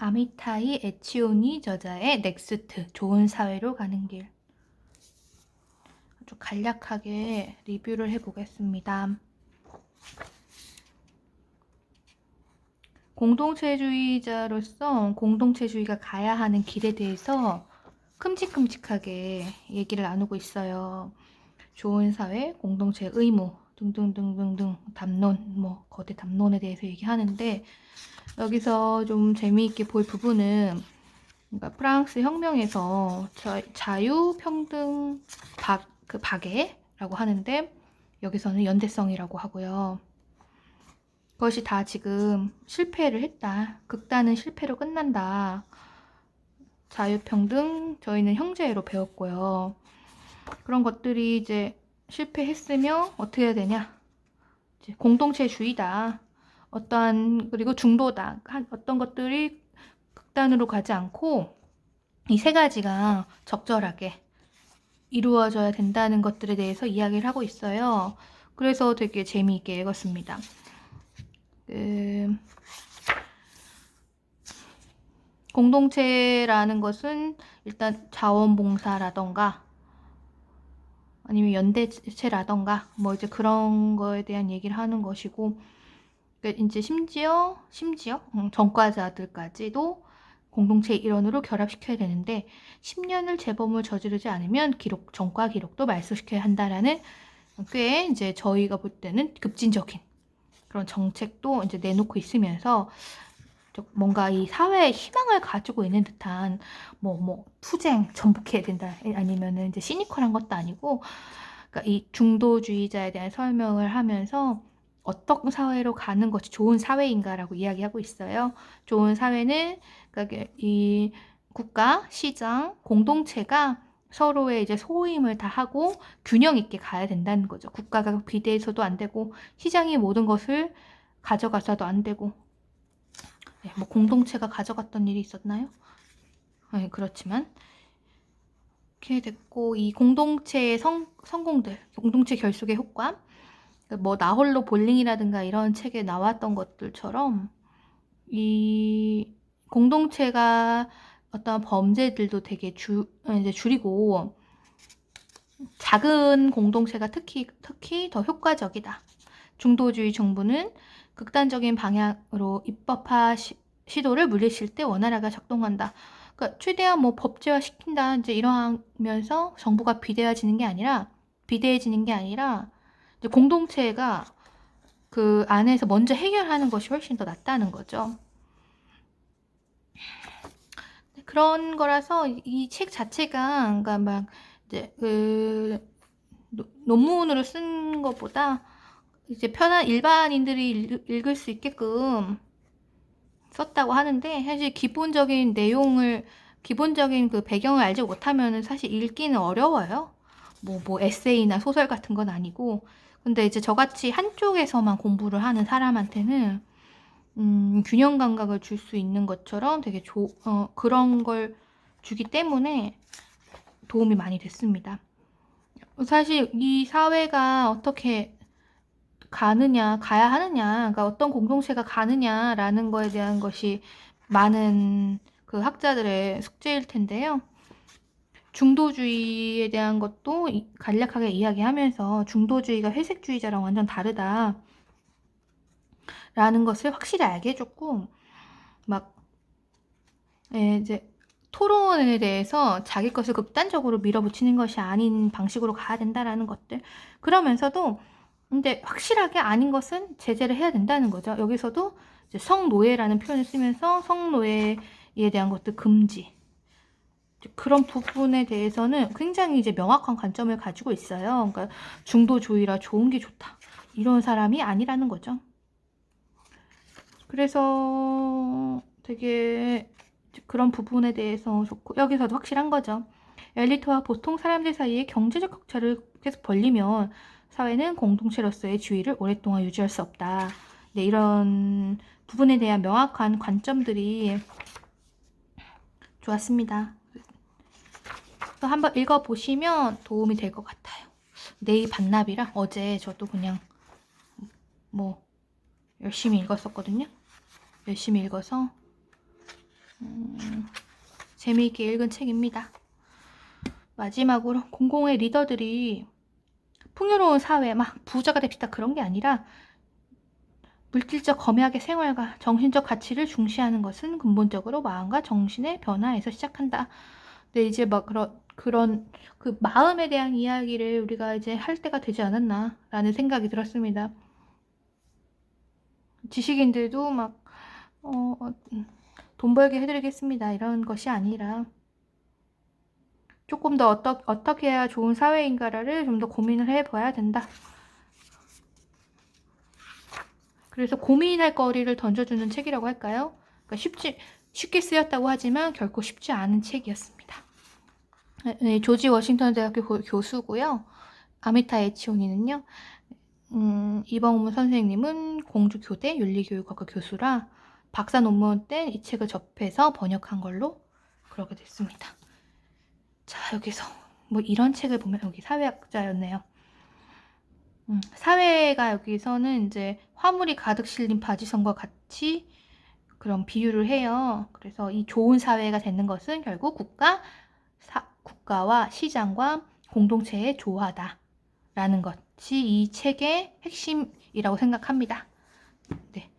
아미타이 에치오니 저자의 넥스트 좋은 사회로 가는 길. 아주 간략하게 리뷰를 해보겠습니다. 공동체주의자로서 공동체주의가 가야 하는 길에 대해서 큼직큼직하게 얘기를 나누고 있어요. 좋은 사회, 공동체 의무 등등등등등 담론, 거대 담론에 대해서 얘기하는데, 여기서 좀 재미있게 볼 부분은, 그러니까 프랑스 혁명에서 자유, 평등, 박애라고 하는데, 여기서는 연대성이라고 하고요. 그것이 다 지금 실패를 했다. 극단은 실패로 끝난다. 자유평등, 저희는 형제로 배웠고요. 그런 것들이 이제 실패했으며 어떻게 해야 되냐? 이제 공동체주의다. 그리고 중도다. 어떤 것들이 극단으로 가지 않고 이 세 가지가 적절하게 이루어져야 된다는 것들에 대해서 이야기를 하고 있어요. 그래서 되게 재미있게 읽었습니다. 공동체라는 것은 일단 자원봉사라던가 아니면 연대체라던가 이제 그런 거에 대한 얘기를 하는 것이고, 이제 심지어 전과자들까지도 공동체의 일원으로 결합시켜야 되는데 10년을 재범을 저지르지 않으면 전과 기록도 말소시켜야 한다라는 꽤 이제 저희가 볼 때는 급진적인 그런 정책도 이제 내놓고 있으면서 뭔가 이 사회에 희망을 가지고 있는 듯한 투쟁 전복해야 된다 아니면은 이제 시니컬한 것도 아니고, 그러니까 이 중도주의자에 대한 설명을 하면서 어떤 사회로 가는 것이 좋은 사회인가라고 이야기하고 있어요. 좋은 사회는 그러니까 이 국가, 시장, 공동체가 서로의 이제 소임을 다 하고 균형 있게 가야 된다는 거죠. 국가가 비대해서도 안 되고 시장이 모든 것을 가져가서도 안 되고. 네, 공동체가 가져갔던 일이 있었나요? 네, 그렇지만 이렇게 됐고, 이 공동체의 성공들, 공동체 결속의 효과, 나홀로 볼링이라든가 이런 책에 나왔던 것들처럼 이 공동체가 어떤 범죄들도 되게 이제 줄이고 작은 공동체가 특히 더 효과적이다. 중도주의 정부는 극단적인 방향으로 입법화 시도를 물리칠 때 원활하게 작동한다. 그러니까 최대한 법제화 시킨다. 이제 이러면서 정부가 비대해지는 게 아니라 이제 공동체가 그 안에서 먼저 해결하는 것이 훨씬 더 낫다는 거죠. 그런 거라서 이 책 자체가 그러니까 이제 논문으로 쓴 것보다 이제 편한 일반인들이 읽을 수 있게끔 썼다고 하는데, 사실 기본적인 그 배경을 알지 못하면 사실 읽기는 어려워요. 에세이나 소설 같은 건 아니고. 근데 이제 저같이 한쪽에서만 공부를 하는 사람한테는 균형 감각을 줄 수 있는 것처럼 되게 그런 걸 주기 때문에 도움이 많이 됐습니다. 사실 이 사회가 어떻게 가야 하느냐, 그러니까 어떤 공동체가 가느냐라는 거에 대한 것이 많은 그 학자들의 숙제일 텐데요. 중도주의에 대한 것도 간략하게 이야기하면서 중도주의가 회색주의자랑 완전 다르다 라는 것을 확실히 알게 해줬고, 이제 토론에 대해서 자기 것을 극단적으로 밀어붙이는 것이 아닌 방식으로 가야 된다라는 것들. 그러면서도 근데 확실하게 아닌 것은 제재를 해야 된다는 거죠. 여기서도 이제 성노예라는 표현을 쓰면서 성노예에 대한 것들 금지. 그런 부분에 대해서는 굉장히 이제 명확한 관점을 가지고 있어요. 그러니까 중도주의라 좋은 게 좋다. 이런 사람이 아니라는 거죠. 그래서 되게 그런 부분에 대해서 좋고, 여기서도 확실한 거죠. 엘리트와 보통 사람들 사이에 경제적 격차를 계속 벌리면 사회는 공동체로서의 지위를 오랫동안 유지할 수 없다. 네, 이런 부분에 대한 명확한 관점들이 좋았습니다. 또 한번 읽어보시면 도움이 될 것 같아요. 내일 반납이라 어제 저도 그냥 열심히 읽었었거든요. 열심히 읽어서 재미있게 읽은 책입니다. 마지막으로 공공의 리더들이 풍요로운 사회, 막 부자가 됩시다 그런 게 아니라 물질적 검약의 생활과 정신적 가치를 중시하는 것은 근본적으로 마음과 정신의 변화에서 시작한다. 근데 이제 막 그런 그 마음에 대한 이야기를 우리가 이제 할 때가 되지 않았나라는 생각이 들었습니다. 지식인들도 막 돈 벌게 해드리겠습니다 이런 것이 아니라 조금 더 어떻게 해야 좋은 사회인가를 좀 더 고민을 해봐야 된다. 그래서 고민할 거리를 던져주는 책이라고 할까요? 그러니까 쉽게 쓰였다고 하지만 결코 쉽지 않은 책이었습니다. 네, 조지 워싱턴 대학교 교수고요. 아미타 에치오니는요. 이범우 선생님은 공주교대 윤리교육학과 교수라 박사 논문 때 이 책을 접해서 번역한 걸로 그렇게 됐습니다. 자, 여기서 뭐 이런 책을 보면 여기 사회학자였네요. 사회가 여기서는 이제 화물이 가득 실린 바지선과 같이 그런 비유를 해요. 그래서 이 좋은 사회가 되는 것은 결국 국가와 시장과 공동체의 조화다라는 것이 이 책의 핵심이라고 생각합니다. 네,